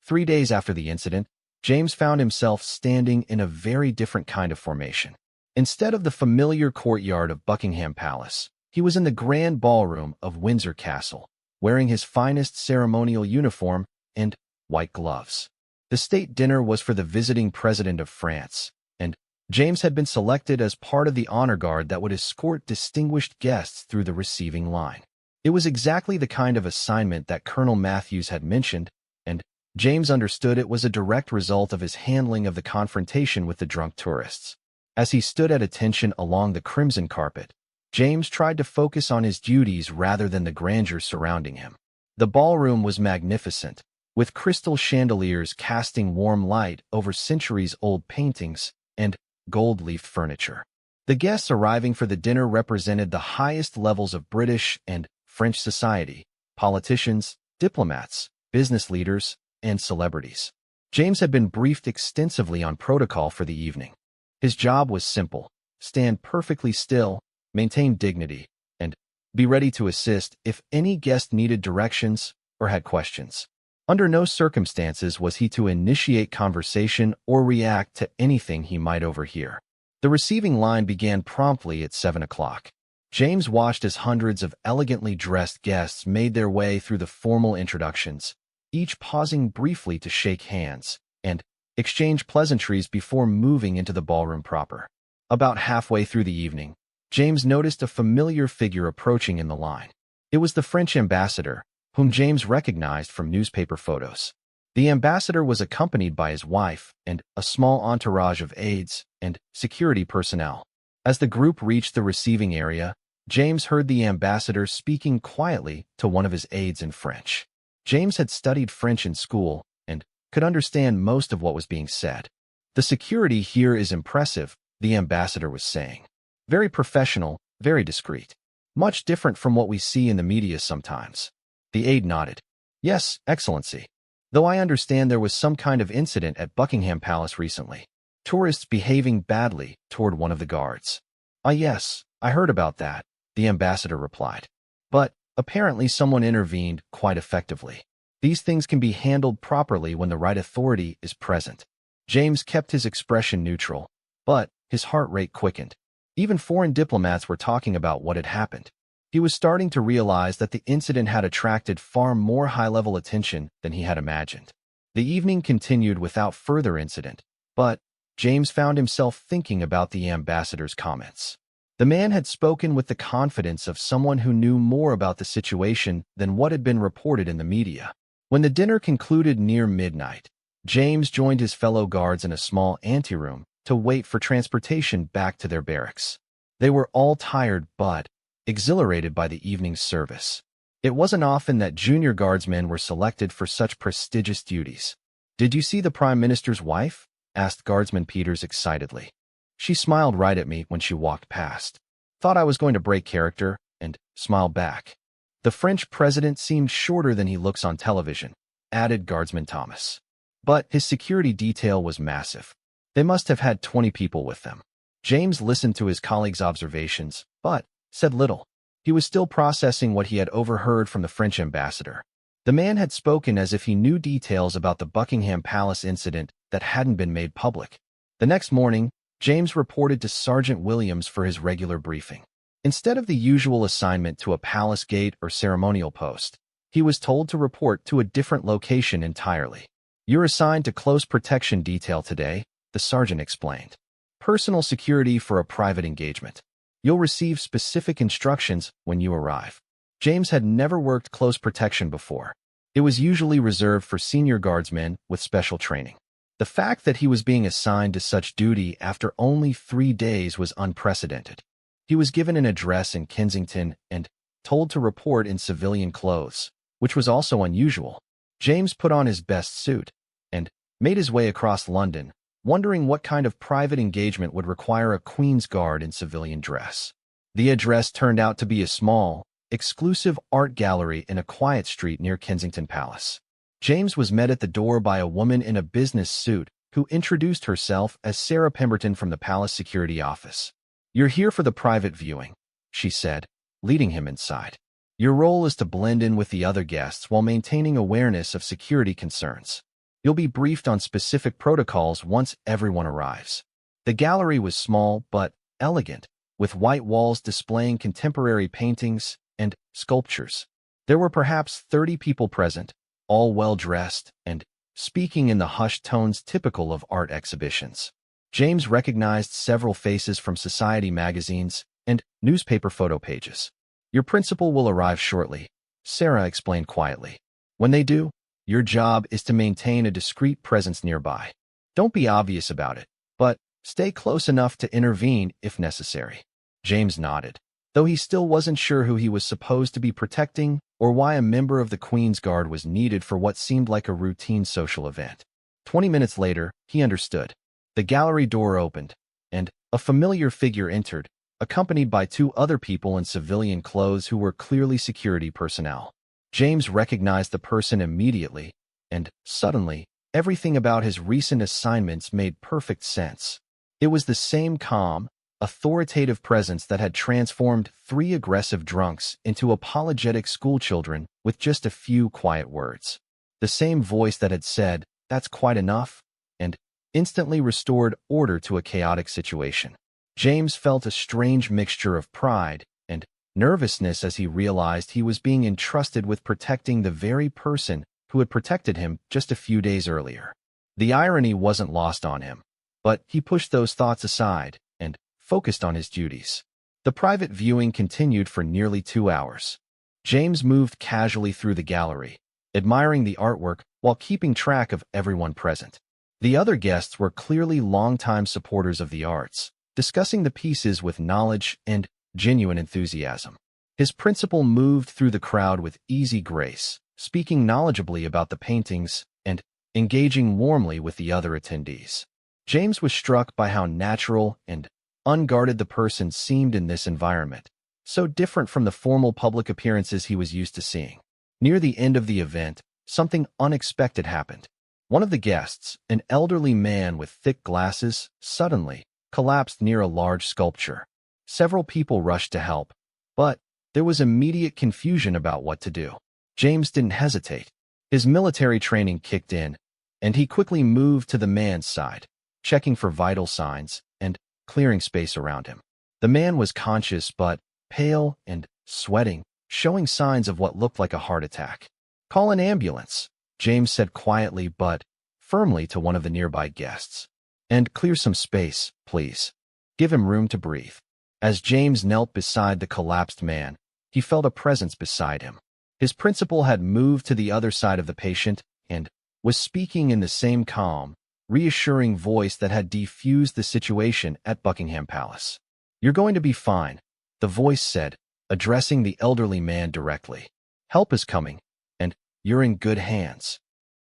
3 days after the incident, James found himself standing in a very different kind of formation. Instead of the familiar courtyard of Buckingham Palace, he was in the grand ballroom of Windsor Castle, wearing his finest ceremonial uniform and white gloves. The state dinner was for the visiting president of France, and James had been selected as part of the honor guard that would escort distinguished guests through the receiving line. It was exactly the kind of assignment that Colonel Matthews had mentioned, and James understood it was a direct result of his handling of the confrontation with the drunk tourists. As he stood at attention along the crimson carpet, James tried to focus on his duties rather than the grandeur surrounding him. The ballroom was magnificent, with crystal chandeliers casting warm light over centuries-old paintings and gold-leafed furniture. The guests arriving for the dinner represented the highest levels of British and French society, politicians, diplomats, business leaders, and celebrities. James had been briefed extensively on protocol for the evening. His job was simple: stand perfectly still, maintain dignity, and be ready to assist if any guest needed directions or had questions. Under no circumstances was he to initiate conversation or react to anything he might overhear. The receiving line began promptly at 7 o'clock. James watched as hundreds of elegantly dressed guests made their way through the formal introductions, each pausing briefly to shake hands and exchange pleasantries before moving into the ballroom proper. About halfway through the evening, James noticed a familiar figure approaching in the line. It was the French ambassador, whom James recognized from newspaper photos. The ambassador was accompanied by his wife and a small entourage of aides and security personnel. As the group reached the receiving area, James heard the ambassador speaking quietly to one of his aides in French. James had studied French in school and could understand most of what was being said. "The security here is impressive," the ambassador was saying. "Very professional, very discreet. Much different from what we see in the media sometimes." The aide nodded. "Yes, Excellency. Though I understand there was some kind of incident at Buckingham Palace recently. Tourists behaving badly toward one of the guards." "Ah, yes, I heard about that," the ambassador replied. "But apparently someone intervened quite effectively. These things can be handled properly when the right authority is present." James kept his expression neutral, but his heart rate quickened. Even foreign diplomats were talking about what had happened. He was starting to realize that the incident had attracted far more high-level attention than he had imagined. The evening continued without further incident, but James found himself thinking about the ambassador's comments. The man had spoken with the confidence of someone who knew more about the situation than what had been reported in the media. When the dinner concluded near midnight, James joined his fellow guards in a small anteroom to wait for transportation back to their barracks. They were all tired but exhilarated by the evening's service. It wasn't often that junior guardsmen were selected for such prestigious duties. "Did you see the Prime Minister's wife?" asked Guardsman Peters excitedly. "She smiled right at me when she walked past. Thought I was going to break character, and smiled back. The French president seemed shorter than he looks on television," added Guardsman Thomas. "But his security detail was massive. They must have had 20 people with them." James listened to his colleague's observations, but said little. He was still processing what he had overheard from the French ambassador. The man had spoken as if he knew details about the Buckingham Palace incident that hadn't been made public. The next morning, James reported to Sergeant Williams for his regular briefing. Instead of the usual assignment to a palace gate or ceremonial post, he was told to report to a different location entirely. "You're assigned to close protection detail today," the sergeant explained. "Personal security for a private engagement. You'll receive specific instructions when you arrive." James had never worked close protection before. It was usually reserved for senior guardsmen with special training. The fact that he was being assigned to such duty after only 3 days was unprecedented. He was given an address in Kensington and told to report in civilian clothes, which was also unusual. James put on his best suit and made his way across London, wondering what kind of private engagement would require a Queen's Guard in civilian dress. The address turned out to be a small, exclusive art gallery in a quiet street near Kensington Palace. James was met at the door by a woman in a business suit who introduced herself as Sarah Pemberton from the Palace Security Office. "You're here for the private viewing," she said, leading him inside. "Your role is to blend in with the other guests while maintaining awareness of security concerns. You'll be briefed on specific protocols once everyone arrives. The gallery was small but elegant, with white walls displaying contemporary paintings and sculptures. There were perhaps 30 people present, all well-dressed and speaking in the hushed tones typical of art exhibitions. James recognized several faces from society magazines and newspaper photo pages. Your principal will arrive shortly, Sarah explained quietly. When they do, your job is to maintain a discreet presence nearby. Don't be obvious about it, but stay close enough to intervene if necessary. James nodded, though he still wasn't sure who he was supposed to be protecting or why a member of the Queen's Guard was needed for what seemed like a routine social event. 20 minutes later, he understood. The gallery door opened, and a familiar figure entered, accompanied by two other people in civilian clothes who were clearly security personnel. James recognized the person immediately, and suddenly, everything about his recent assignments made perfect sense. It was the same calm, authoritative presence that had transformed three aggressive drunks into apologetic schoolchildren with just a few quiet words. The same voice that had said, "That's quite enough," and instantly restored order to a chaotic situation. James felt a strange mixture of pride and nervousness as he realized he was being entrusted with protecting the very person who had protected him just a few days earlier. The irony wasn't lost on him, but he pushed those thoughts aside and focused on his duties. The private viewing continued for nearly 2 hours. James moved casually through the gallery, admiring the artwork while keeping track of everyone present. The other guests were clearly longtime supporters of the arts, discussing the pieces with knowledge and genuine enthusiasm. His principal moved through the crowd with easy grace, speaking knowledgeably about the paintings and engaging warmly with the other attendees. James was struck by how natural and unguarded the person seemed in this environment, so different from the formal public appearances he was used to seeing. Near the end of the event, something unexpected happened. One of the guests, an elderly man with thick glasses, suddenly collapsed near a large sculpture. Several people rushed to help, but there was immediate confusion about what to do. James didn't hesitate. His military training kicked in, and he quickly moved to the man's side, checking for vital signs and clearing space around him. The man was conscious but pale and sweating, showing signs of what looked like a heart attack. "Call an ambulance," James said quietly but firmly to one of the nearby guests. "And clear some space, please. Give him room to breathe." As James knelt beside the collapsed man, he felt a presence beside him. His principal had moved to the other side of the patient and was speaking in the same calm, reassuring voice that had defused the situation at Buckingham Palace. "You're going to be fine," the voice said, addressing the elderly man directly. "Help is coming, and you're in good hands."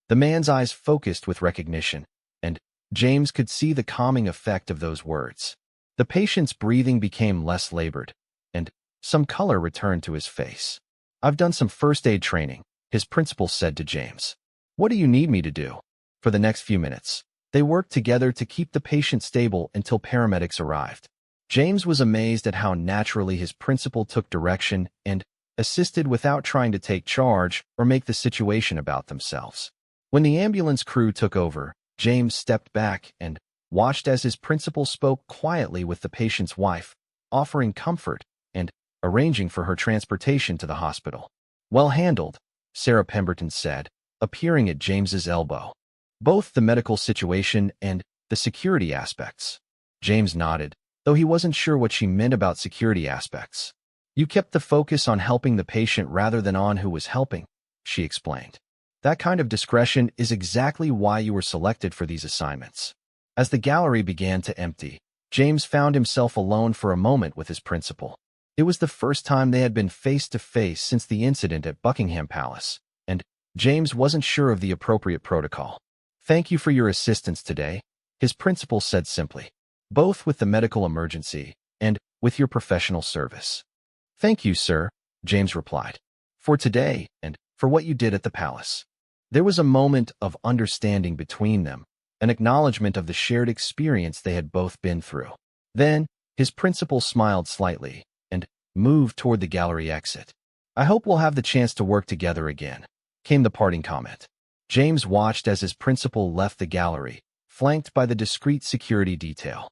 The man's eyes focused with recognition, and James could see the calming effect of those words. The patient's breathing became less labored, and some color returned to his face. "I've done some first aid training," his principal said to James. "What do you need me to do?" For the next few minutes, they worked together to keep the patient stable until paramedics arrived. James was amazed at how naturally his principal took direction and assisted without trying to take charge or make the situation about themselves. When the ambulance crew took over, James stepped back and watched as his principal spoke quietly with the patient's wife, offering comfort and arranging for her transportation to the hospital. "Well handled," Sarah Pemberton said, appearing at James's elbow. "Both the medical situation and the security aspects." James nodded, though he wasn't sure what she meant about security aspects. "You kept the focus on helping the patient rather than on who was helping," she explained. "That kind of discretion is exactly why you were selected for these assignments." As the gallery began to empty, James found himself alone for a moment with his principal. It was the first time they had been face to face since the incident at Buckingham Palace, and James wasn't sure of the appropriate protocol. "Thank you for your assistance today," his principal said simply, "both with the medical emergency and with your professional service." "Thank you, sir," James replied, "for today and for what you did at the palace." There was a moment of understanding between them, an acknowledgement of the shared experience they had both been through. Then, his principal smiled slightly and moved toward the gallery exit. "I hope we'll have the chance to work together again," came the parting comment. James watched as his principal left the gallery, flanked by the discreet security detail.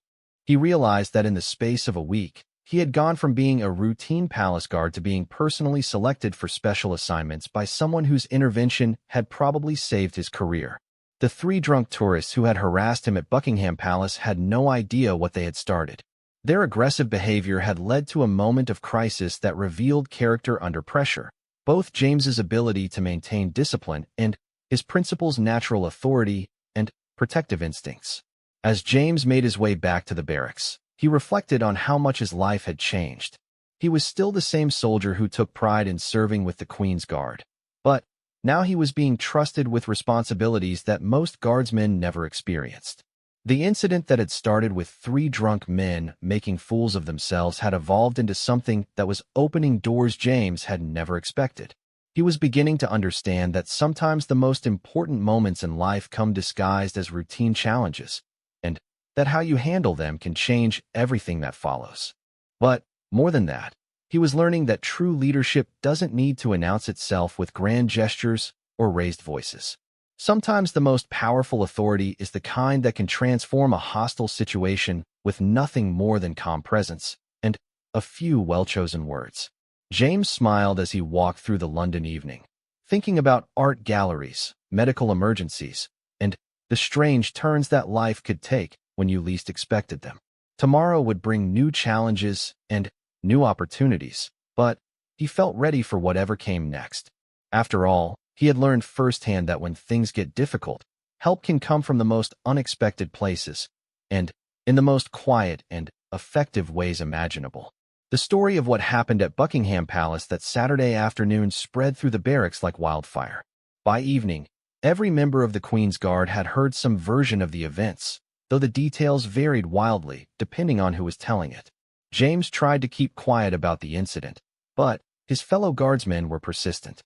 He realized that in the space of a week, he had gone from being a routine palace guard to being personally selected for special assignments by someone whose intervention had probably saved his career. The three drunk tourists who had harassed him at Buckingham Palace had no idea what they had started. Their aggressive behavior had led to a moment of crisis that revealed character under pressure, both James's ability to maintain discipline and his principal's natural authority and protective instincts. As James made his way back to the barracks, he reflected on how much his life had changed. He was still the same soldier who took pride in serving with the Queen's Guard. But now he was being trusted with responsibilities that most guardsmen never experienced. The incident that had started with three drunk men making fools of themselves had evolved into something that was opening doors James had never expected. He was beginning to understand that sometimes the most important moments in life come disguised as routine challenges, and that how you handle them can change everything that follows. But more than that, he was learning that true leadership doesn't need to announce itself with grand gestures or raised voices. Sometimes the most powerful authority is the kind that can transform a hostile situation with nothing more than calm presence and a few well-chosen words. James smiled as he walked through the London evening, thinking about art galleries, medical emergencies, and the strange turns that life could take when you least expected them. Tomorrow would bring new challenges and new opportunities, but he felt ready for whatever came next. After all, he had learned firsthand that when things get difficult, help can come from the most unexpected places and in the most quiet and effective ways imaginable. The story of what happened at Buckingham Palace that Saturday afternoon spread through the barracks like wildfire. By evening, every member of the Queen's Guard had heard some version of the events, though the details varied wildly depending on who was telling it. James tried to keep quiet about the incident, but his fellow guardsmen were persistent.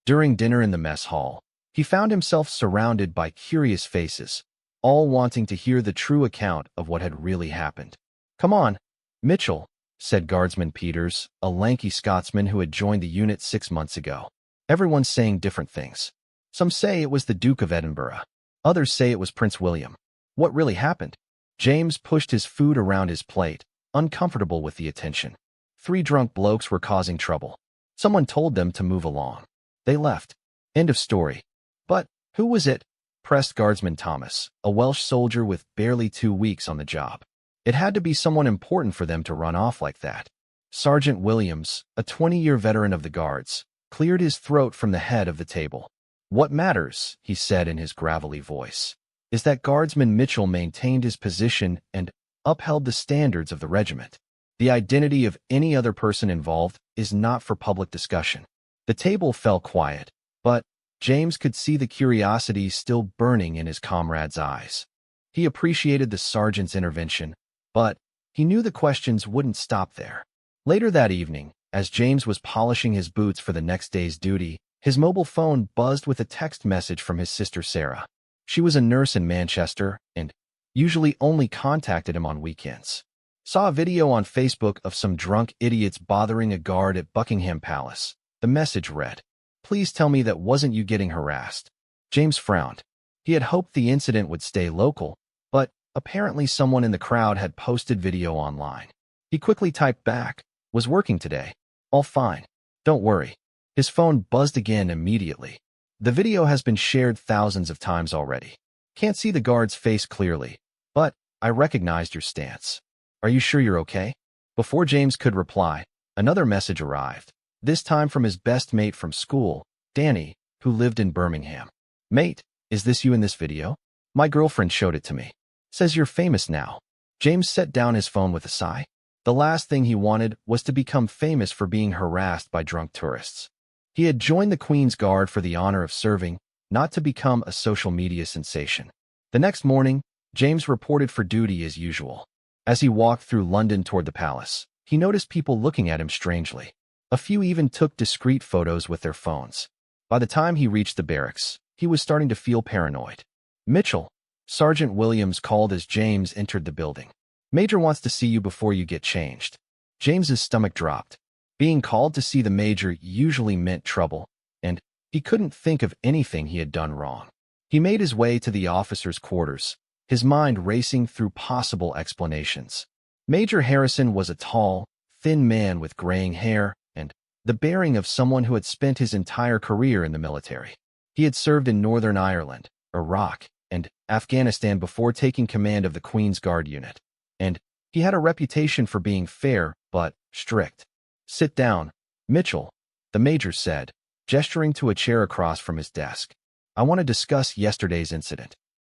During dinner in the mess hall, he found himself surrounded by curious faces, all wanting to hear the true account of what had really happened. "Come on, Mitchell," said Guardsman Peters, a lanky Scotsman who had joined the unit 6 months ago. Everyone's saying different things. Some say it was the Duke of Edinburgh. Others say it was Prince William. What really happened? James pushed his food around his plate, uncomfortable with the attention. 3 drunk blokes were causing trouble. Someone told them to move along. They left. End of story. But who was it? Pressed Guardsman Thomas, a Welsh soldier with barely 2 weeks on the job. It had to be someone important for them to run off like that. Sergeant Williams, a 20-year veteran of the Guards, cleared his throat from the head of the table. "What matters," he said in his gravelly voice, "is that Guardsman Mitchell maintained his position and upheld the standards of the regiment. The identity of any other person involved is not for public discussion." The table fell quiet, but James could see the curiosity still burning in his comrade's eyes. He appreciated the sergeant's intervention, but he knew the questions wouldn't stop there. Later that evening, as James was polishing his boots for the next day's duty, his mobile phone buzzed with a text message from his sister Sarah. She was a nurse in Manchester and usually only contacted him on weekends. Saw a video on Facebook of some drunk idiots bothering a guard at Buckingham Palace. The message read, "Please tell me that wasn't you getting harassed." James frowned. He had hoped the incident would stay local, but apparently someone in the crowd had posted video online. He quickly typed back, "Was working today. All fine. Don't worry." His phone buzzed again immediately. "The video has been shared thousands of times already. Can't see the guard's face clearly, but I recognized your stance. Are you sure you're okay?" Before James could reply, another message arrived, this time from his best mate from school, Danny, who lived in Birmingham. "Mate, is this you in this video? My girlfriend showed it to me. Says you're famous now." James set down his phone with a sigh. The last thing he wanted was to become famous for being harassed by drunk tourists. He had joined the Queen's Guard for the honor of serving, not to become a social media sensation. The next morning, James reported for duty as usual. As he walked through London toward the palace, he noticed people looking at him strangely. A few even took discreet photos with their phones. By the time he reached the barracks, he was starting to feel paranoid. "Mitchell," Sergeant Williams called as James entered the building. "Major wants to see you before you get changed." James's stomach dropped. Being called to see the major usually meant trouble, and he couldn't think of anything he had done wrong. He made his way to the officer's quarters, his mind racing through possible explanations. Major Harrison was a tall, thin man with graying hair and the bearing of someone who had spent his entire career in the military. He had served in Northern Ireland, Iraq, and Afghanistan before taking command of the Queen's Guard unit, and he had a reputation for being fair but strict. "Sit down, Mitchell," the major said, gesturing to a chair across from his desk. "I want to discuss yesterday's incident."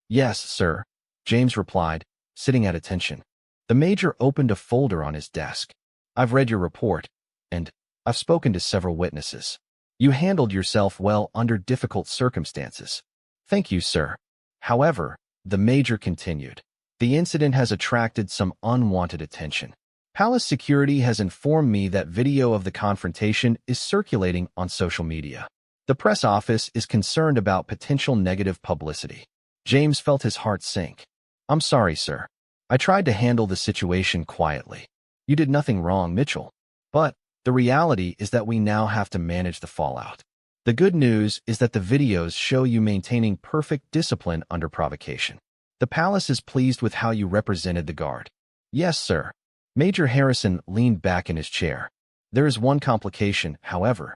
"Yes, sir," James replied, sitting at attention. The major opened a folder on his desk. "I've read your report, and I've spoken to several witnesses. You handled yourself well under difficult circumstances." "Thank you, sir." However, the major continued, "the incident has attracted some unwanted attention. Palace security has informed me that video of the confrontation is circulating on social media. The press office is concerned about potential negative publicity." James felt his heart sink. "I'm sorry, sir. I tried to handle the situation quietly. You did nothing wrong, Mitchell. But the reality is that we now have to manage the fallout. The good news is that the videos show you maintaining perfect discipline under provocation. The palace is pleased with how you represented the guard." "Yes, sir." Major Harrison leaned back in his chair. "There is one complication, however.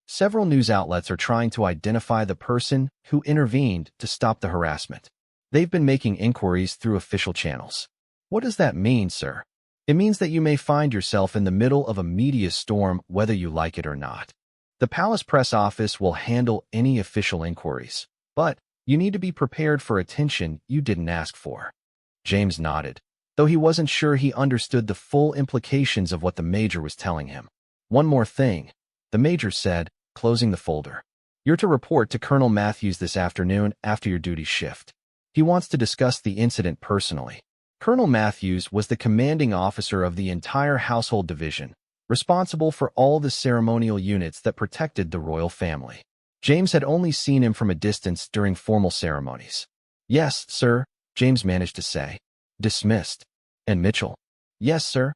Several news outlets are trying to identify the person who intervened to stop the harassment. They've been making inquiries through official channels." "What does that mean, sir?" "It means that you may find yourself in the middle of a media storm whether you like it or not. The palace press office will handle any official inquiries, but you need to be prepared for attention you didn't ask for." James nodded, though he wasn't sure he understood the full implications of what the major was telling him. "One more thing," the major said, closing the folder. "You're to report to Colonel Matthews this afternoon after your duty shift. He wants to discuss the incident personally." Colonel Matthews was the commanding officer of the entire household division, responsible for all the ceremonial units that protected the royal family. James had only seen him from a distance during formal ceremonies. "Yes, sir," James managed to say. "Dismissed." "And Mitchell?" "Yes, sir.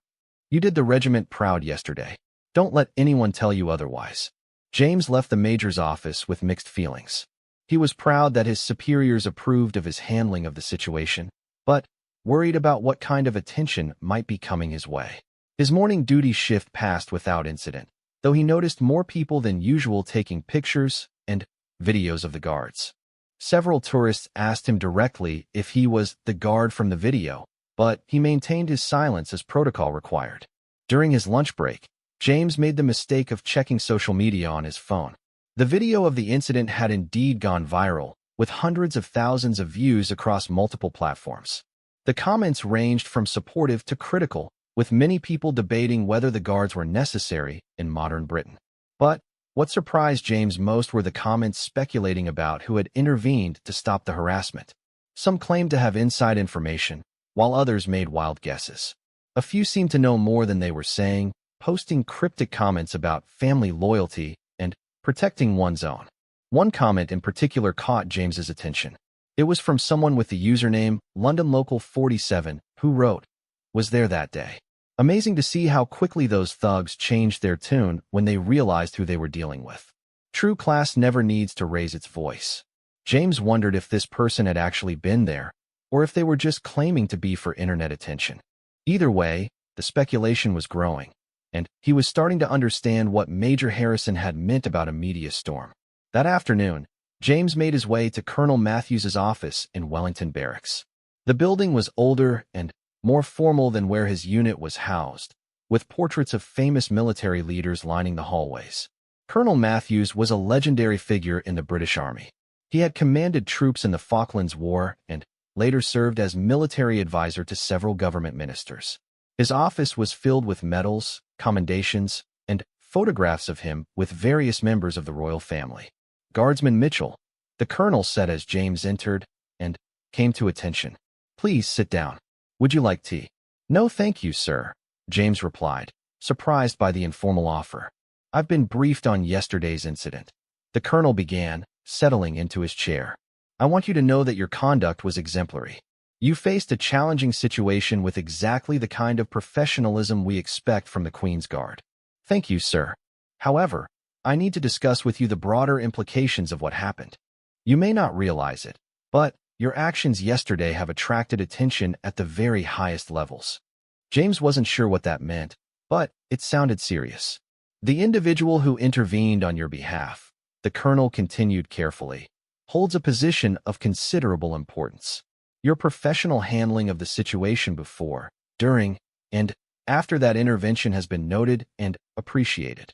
You did the regiment proud yesterday. Don't let anyone tell you otherwise." James left the major's office with mixed feelings. He was proud that his superiors approved of his handling of the situation, but worried about what kind of attention might be coming his way. His morning duty shift passed without incident, though he noticed more people than usual taking pictures and videos of the guards. Several tourists asked him directly if he was the guard from the video, but he maintained his silence as protocol required. During his lunch break, James made the mistake of checking social media on his phone. The video of the incident had indeed gone viral, with hundreds of thousands of views across multiple platforms. The comments ranged from supportive to critical, with many people debating whether the guards were necessary in modern Britain. But what surprised James most were the comments speculating about who had intervened to stop the harassment. Some claimed to have inside information, while others made wild guesses. A few seemed to know more than they were saying, posting cryptic comments about family loyalty and protecting one's own. One comment in particular caught James's attention. It was from someone with the username LondonLocal47, who wrote, "Was there that day. Amazing to see how quickly those thugs changed their tune when they realized who they were dealing with. True class never needs to raise its voice." James wondered if this person had actually been there, or if they were just claiming to be for internet attention. Either way, the speculation was growing, and he was starting to understand what Major Harrison had meant about a media storm. That afternoon, James made his way to Colonel Matthews's office in Wellington Barracks. The building was older and more formal than where his unit was housed, with portraits of famous military leaders lining the hallways. Colonel Matthews was a legendary figure in the British Army. He had commanded troops in the Falklands War and later served as military advisor to several government ministers. His office was filled with medals, commendations, and photographs of him with various members of the royal family. "Guardsman Mitchell," the colonel said as James entered and came to attention. "Please sit down. Would you like tea?" "No, thank you, sir," James replied, surprised by the informal offer. "I've been briefed on yesterday's incident." The colonel began, settling into his chair. "I want you to know that your conduct was exemplary. You faced a challenging situation with exactly the kind of professionalism we expect from the Queen's Guard." "Thank you, sir. However, I need to discuss with you the broader implications of what happened." You may not realize it, but your actions yesterday have attracted attention at the very highest levels. James wasn't sure what that meant, but it sounded serious. The individual who intervened on your behalf, the colonel continued carefully, holds a position of considerable importance. Your professional handling of the situation before, during, and after that intervention has been noted and appreciated.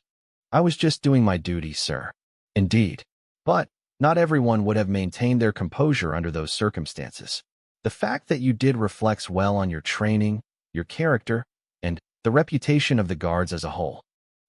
I was just doing my duty, sir. Indeed. But not everyone would have maintained their composure under those circumstances. The fact that you did reflects well on your training, your character, and the reputation of the guards as a whole.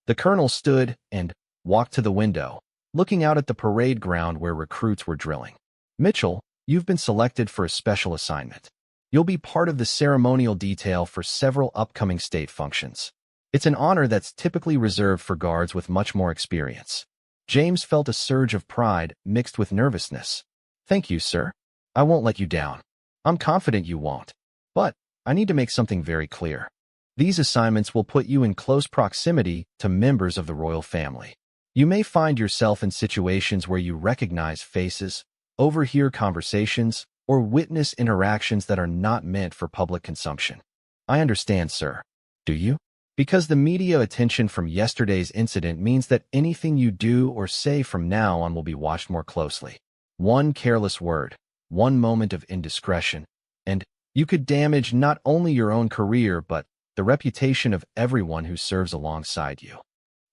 The colonel stood and walked to the window, looking out at the parade ground where recruits were drilling. Mitchell, you've been selected for a special assignment. You'll be part of the ceremonial detail for several upcoming state functions. It's an honor that's typically reserved for guards with much more experience. James felt a surge of pride mixed with nervousness. Thank you, sir. I won't let you down. I'm confident you won't. But I need to make something very clear. These assignments will put you in close proximity to members of the royal family. You may find yourself in situations where you recognize faces, overhear conversations, or witness interactions that are not meant for public consumption. I understand, sir. Do you? Because the media attention from yesterday's incident means that anything you do or say from now on will be watched more closely. One careless word, one moment of indiscretion, and you could damage not only your own career but the reputation of everyone who serves alongside you.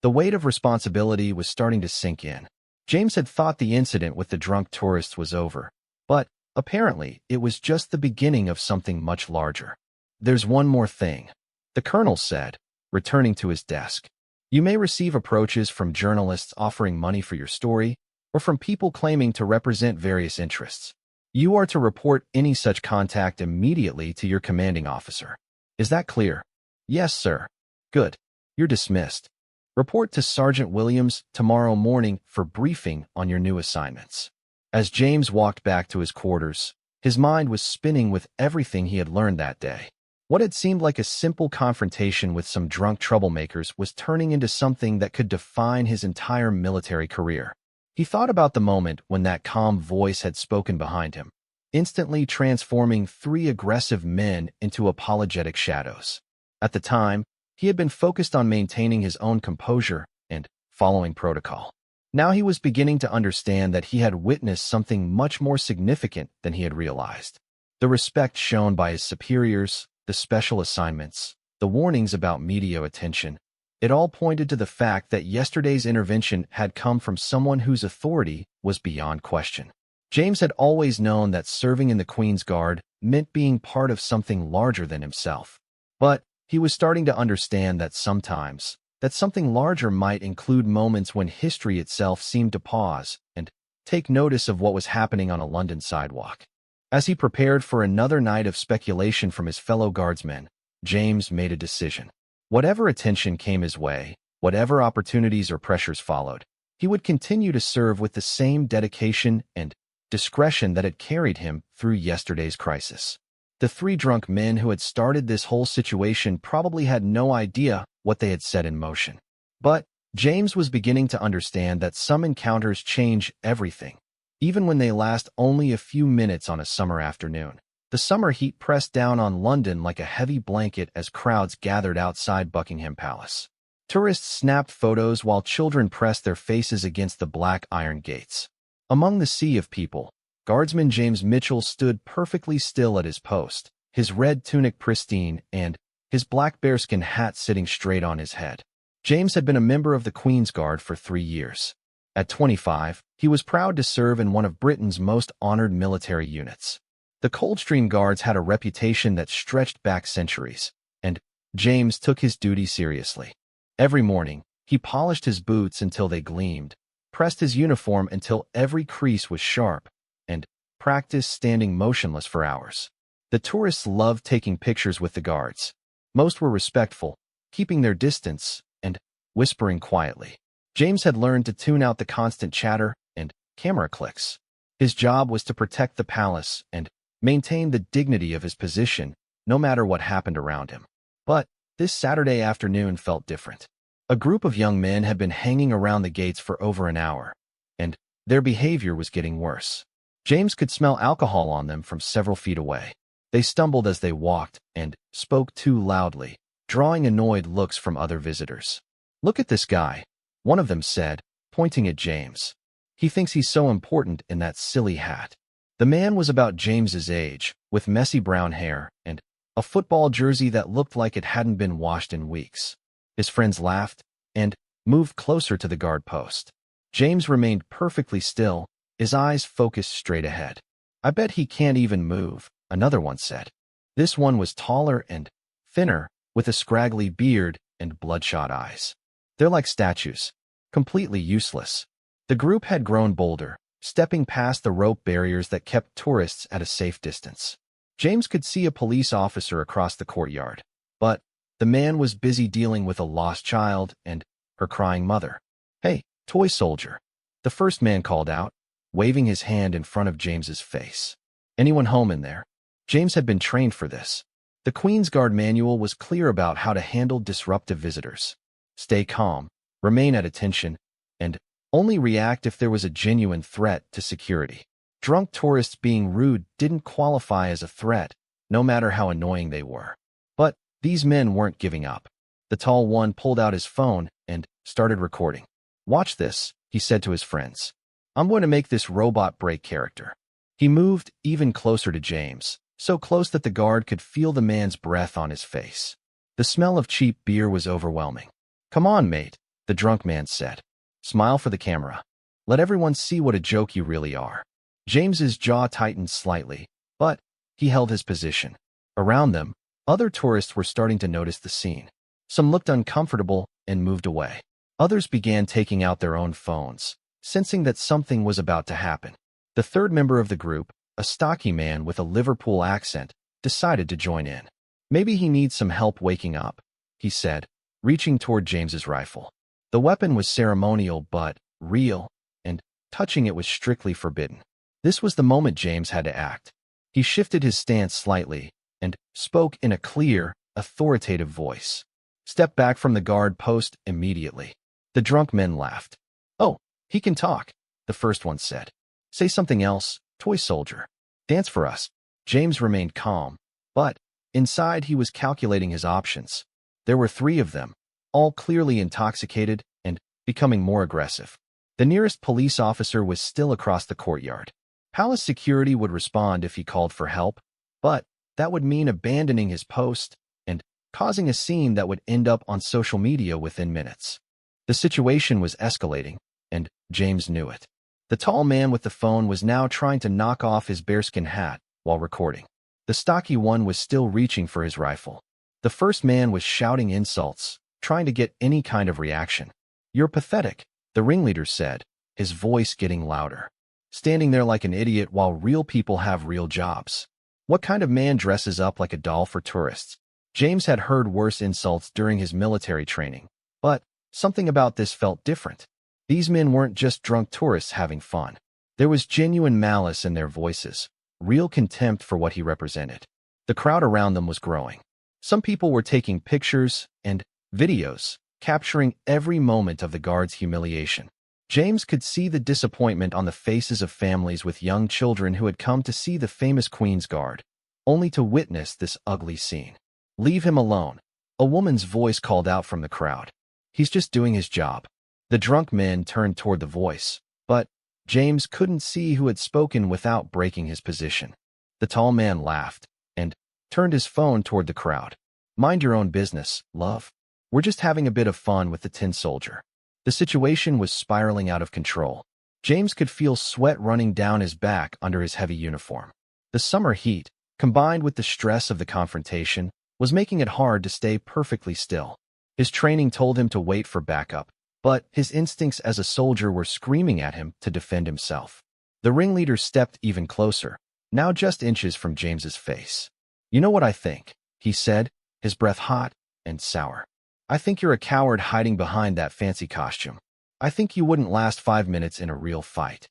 The weight of responsibility was starting to sink in. James had thought the incident with the drunk tourists was over, but apparently it was just the beginning of something much larger. There's one more thing, the colonel said, returning to his desk. You may receive approaches from journalists offering money for your story, or from people claiming to represent various interests. You are to report any such contact immediately to your commanding officer. Is that clear? Yes, sir. Good. You're dismissed. Report to Sergeant Williams tomorrow morning for briefing on your new assignments. As James walked back to his quarters, his mind was spinning with everything he had learned that day. What had seemed like a simple confrontation with some drunk troublemakers was turning into something that could define his entire military career. He thought about the moment when that calm voice had spoken behind him, instantly transforming three aggressive men into apologetic shadows. At the time, he had been focused on maintaining his own composure and following protocol. Now he was beginning to understand that he had witnessed something much more significant than he had realized. The respect shown by his superiors, the special assignments, the warnings about media attention, it all pointed to the fact that yesterday's intervention had come from someone whose authority was beyond question. James had always known that serving in the Queen's Guard meant being part of something larger than himself. But he was starting to understand that sometimes, that something larger might include moments when history itself seemed to pause and take notice of what was happening on a London sidewalk. As he prepared for another night of speculation from his fellow guardsmen, James made a decision. Whatever attention came his way, whatever opportunities or pressures followed, he would continue to serve with the same dedication and discretion that had carried him through yesterday's crisis. The three drunk men who had started this whole situation probably had no idea what they had set in motion. But James was beginning to understand that some encounters change everything. Even when they last only a few minutes on a summer afternoon. The summer heat pressed down on London like a heavy blanket as crowds gathered outside Buckingham Palace. Tourists snapped photos while children pressed their faces against the black iron gates. Among the sea of people, Guardsman James Mitchell stood perfectly still at his post, his red tunic pristine and his black bearskin hat sitting straight on his head. James had been a member of the Queen's Guard for 3 years. At 25, he was proud to serve in one of Britain's most honored military units. The Coldstream Guards had a reputation that stretched back centuries, and James took his duty seriously. Every morning, he polished his boots until they gleamed, pressed his uniform until every crease was sharp, and practiced standing motionless for hours. The tourists loved taking pictures with the guards. Most were respectful, keeping their distance and whispering quietly. James had learned to tune out the constant chatter and camera clicks. His job was to protect the palace and maintain the dignity of his position, no matter what happened around him. But this Saturday afternoon felt different. A group of young men had been hanging around the gates for over an hour, and Their behavior was getting worse. James could smell alcohol on them from several feet away. They stumbled as they walked and spoke too loudly, drawing annoyed looks from other visitors. "Look at this guy," one of them said, pointing at James. "He thinks he's so important in that silly hat." The man was about James's age, with messy brown hair and a football jersey that looked like it hadn't been washed in weeks. His friends laughed and moved closer to the guard post. James remained perfectly still, his eyes focused straight ahead. "I bet he can't even move," another one said. This one was taller and thinner, with a scraggly beard and bloodshot eyes. "They're like statues, completely useless." The group had grown bolder, stepping past the rope barriers that kept tourists at a safe distance. James could see a police officer across the courtyard, but the man was busy dealing with a lost child and her crying mother. "Hey, toy soldier," the first man called out, waving his hand in front of James's face. "Anyone home in there?" James had been trained for this. The Queen's Guard manual was clear about how to handle disruptive visitors. Stay calm, remain at attention, and only react if there was a genuine threat to security. Drunk tourists being rude didn't qualify as a threat, no matter how annoying they were. But these men weren't giving up. The tall one pulled out his phone and started recording. "Watch this," he said to his friends. "I'm going to make this robot break character." He moved even closer to James, so close that the guard could feel the man's breath on his face. The smell of cheap beer was overwhelming. "Come on, mate," the drunk man said. "Smile for the camera. Let everyone see what a joke you really are." James's jaw tightened slightly, but he held his position. Around them, other tourists were starting to notice the scene. Some looked uncomfortable and moved away. Others began taking out their own phones, sensing that something was about to happen. The third member of the group, a stocky man with a Liverpool accent, decided to join in. "Maybe he needs some help waking up," he said, reaching toward James's rifle. The weapon was ceremonial but real, and touching it was strictly forbidden. This was the moment James had to act. He shifted his stance slightly and spoke in a clear, authoritative voice. "Step back from the guard post immediately." The drunk men laughed. "Oh, he can talk," the first one said. "Say something else, toy soldier. Dance for us." James remained calm, but inside he was calculating his options. There were 3 of them, all clearly intoxicated and becoming more aggressive. The nearest police officer was still across the courtyard. Palace security would respond if he called for help, but that would mean abandoning his post and causing a scene that would end up on social media within minutes. The situation was escalating, and James knew it. The tall man with the phone was now trying to knock off his bearskin hat while recording. The stocky one was still reaching for his rifle. The first man was shouting insults, trying to get any kind of reaction. "You're pathetic," the ringleader said, his voice getting louder. "Standing there like an idiot while real people have real jobs. What kind of man dresses up like a doll for tourists?" James had heard worse insults during his military training, but something about this felt different. These men weren't just drunk tourists having fun. There was genuine malice in their voices, real contempt for what he represented. The crowd around them was growing. Some people were taking pictures and videos, capturing every moment of the guard's humiliation. James could see the disappointment on the faces of families with young children who had come to see the famous Queen's Guard, only to witness this ugly scene. "Leave him alone," a woman's voice called out from the crowd. "He's just doing his job." The drunk men turned toward the voice, but James couldn't see who had spoken without breaking his position. The tall man laughed and turned his phone toward the crowd. "Mind your own business, love. We're just having a bit of fun with the tin soldier." The situation was spiraling out of control. James could feel sweat running down his back under his heavy uniform. The summer heat, combined with the stress of the confrontation, was making it hard to stay perfectly still. His training told him to wait for backup, but his instincts as a soldier were screaming at him to defend himself. The ringleader stepped even closer, now just inches from James's face. "You know what I think," he said, his breath hot and sour. "I think you're a coward hiding behind that fancy costume. I think you wouldn't last 5 minutes in a real fight."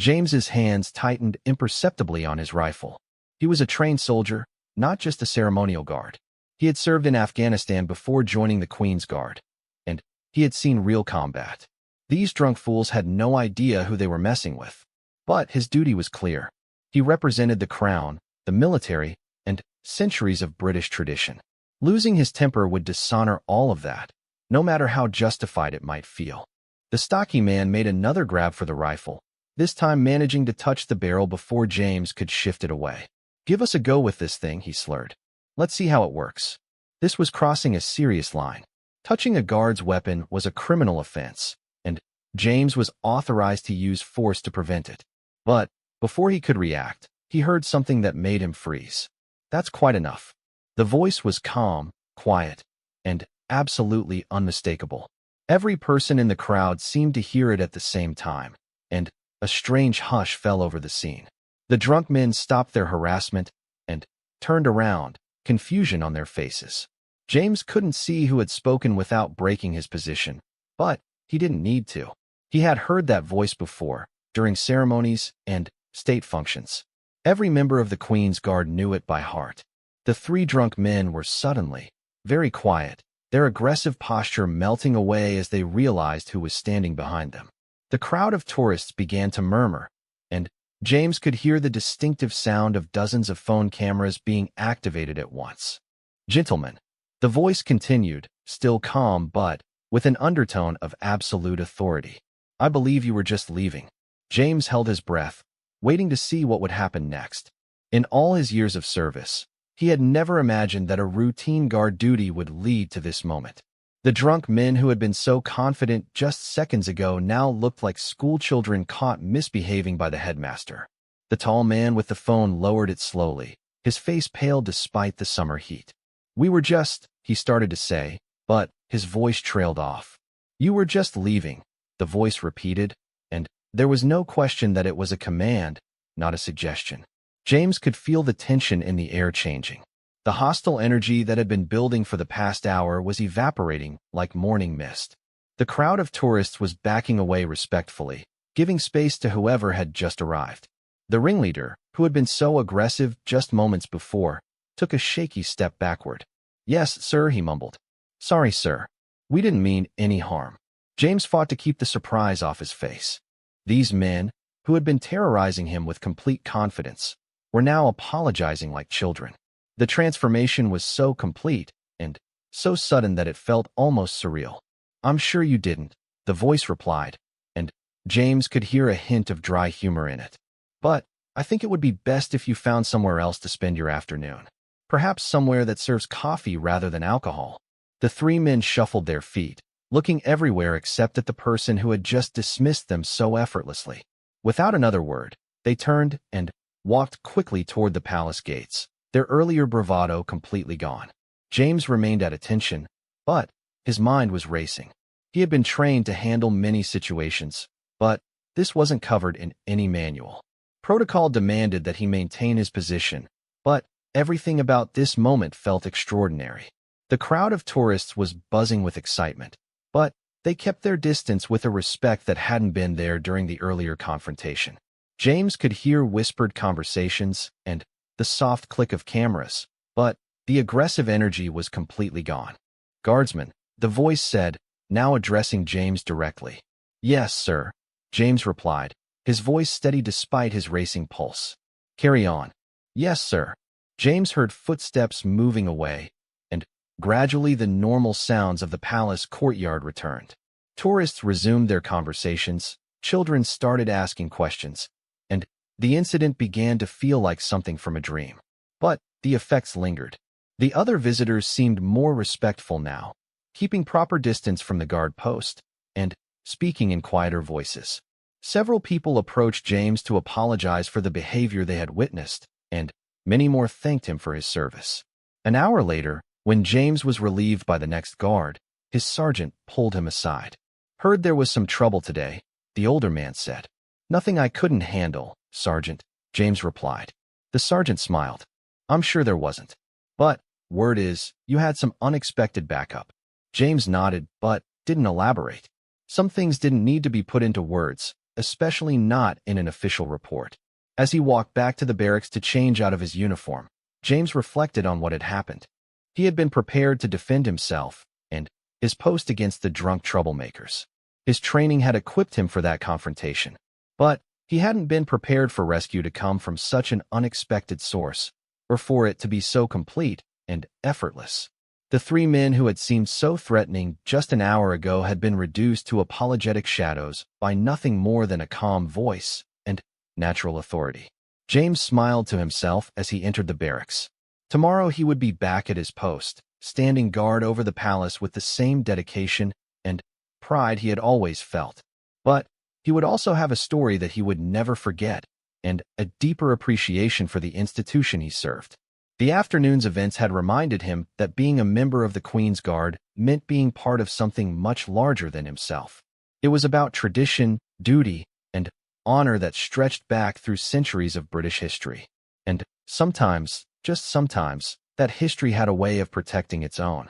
James's hands tightened imperceptibly on his rifle. He was a trained soldier, not just a ceremonial guard. He had served in Afghanistan before joining the Queen's Guard, and he had seen real combat. These drunk fools had no idea who they were messing with. But his duty was clear. He represented the crown, the military, and centuries of British tradition. Losing his temper would dishonor all of that, no matter how justified it might feel. The stocky man made another grab for the rifle, this time managing to touch the barrel before James could shift it away. "Give us a go with this thing," he slurred. "Let's see how it works." This was crossing a serious line. Touching a guard's weapon was a criminal offense, and James was authorized to use force to prevent it. But before he could react, he heard something that made him freeze. "That's quite enough." The voice was calm, quiet, and absolutely unmistakable. Every person in the crowd seemed to hear it at the same time, and a strange hush fell over the scene. The drunk men stopped their harassment and turned around, confusion on their faces. James couldn't see who had spoken without breaking his position, but he didn't need to. He had heard that voice before, during ceremonies and state functions. Every member of the Queen's Guard knew it by heart. The three drunk men were suddenly very quiet, their aggressive posture melting away as they realized who was standing behind them. The crowd of tourists began to murmur, and James could hear the distinctive sound of dozens of phone cameras being activated at once. "Gentlemen," the voice continued, still calm but with an undertone of absolute authority. "I believe you were just leaving." James held his breath, waiting to see what would happen next. In all his years of service, he had never imagined that a routine guard duty would lead to this moment. The drunk men who had been so confident just seconds ago now looked like schoolchildren caught misbehaving by the headmaster. The tall man with the phone lowered it slowly, his face pale despite the summer heat. "We were just," he started to say, but his voice trailed off. "You were just leaving," the voice repeated, and there was no question that it was a command, not a suggestion. James could feel the tension in the air changing. The hostile energy that had been building for the past hour was evaporating like morning mist. The crowd of tourists was backing away respectfully, giving space to whoever had just arrived. The ringleader, who had been so aggressive just moments before, took a shaky step backward. "Yes, sir," he mumbled. "Sorry, sir. We didn't mean any harm." James fought to keep the surprise off his face. These men, who had been terrorizing him with complete confidence, were now apologizing like children. The transformation was so complete and so sudden that it felt almost surreal. "I'm sure you didn't," the voice replied, and James could hear a hint of dry humor in it. "But I think it would be best if you found somewhere else to spend your afternoon. Perhaps somewhere that serves coffee rather than alcohol." The three men shuffled their feet, looking everywhere except at the person who had just dismissed them so effortlessly. Without another word, they turned and walked quickly toward the palace gates, their earlier bravado completely gone. James remained at attention, but his mind was racing. He had been trained to handle many situations, but this wasn't covered in any manual. Protocol demanded that he maintain his position, but everything about this moment felt extraordinary. The crowd of tourists was buzzing with excitement, but they kept their distance with a respect that hadn't been there during the earlier confrontation. James could hear whispered conversations and the soft click of cameras, but the aggressive energy was completely gone. "Guardsman," the voice said, now addressing James directly. "Yes, sir," James replied, his voice steady despite his racing pulse. "Carry on." "Yes, sir." James heard footsteps moving away, and gradually the normal sounds of the palace courtyard returned. Tourists resumed their conversations, children started asking questions, and the incident began to feel like something from a dream. But the effects lingered. The other visitors seemed more respectful now, keeping proper distance from the guard post, and speaking in quieter voices. Several people approached James to apologize for the behavior they had witnessed, and many more thanked him for his service. An hour later, when James was relieved by the next guard, his sergeant pulled him aside. "Heard there was some trouble today," the older man said. "Nothing I couldn't handle, Sergeant," James replied. The sergeant smiled. "I'm sure there wasn't. But word is, you had some unexpected backup." James nodded, but didn't elaborate. Some things didn't need to be put into words, especially not in an official report. As he walked back to the barracks to change out of his uniform, James reflected on what had happened. He had been prepared to defend himself and his post against the drunk troublemakers. His training had equipped him for that confrontation. But he hadn't been prepared for rescue to come from such an unexpected source, or for it to be so complete and effortless. The three men who had seemed so threatening just an hour ago had been reduced to apologetic shadows by nothing more than a calm voice and natural authority. James smiled to himself as he entered the barracks. Tomorrow he would be back at his post, standing guard over the palace with the same dedication and pride he had always felt. But he would also have a story that he would never forget, and a deeper appreciation for the institution he served. The afternoon's events had reminded him that being a member of the Queen's Guard meant being part of something much larger than himself. It was about tradition, duty, and honor that stretched back through centuries of British history. And sometimes, just sometimes, that history had a way of protecting its own.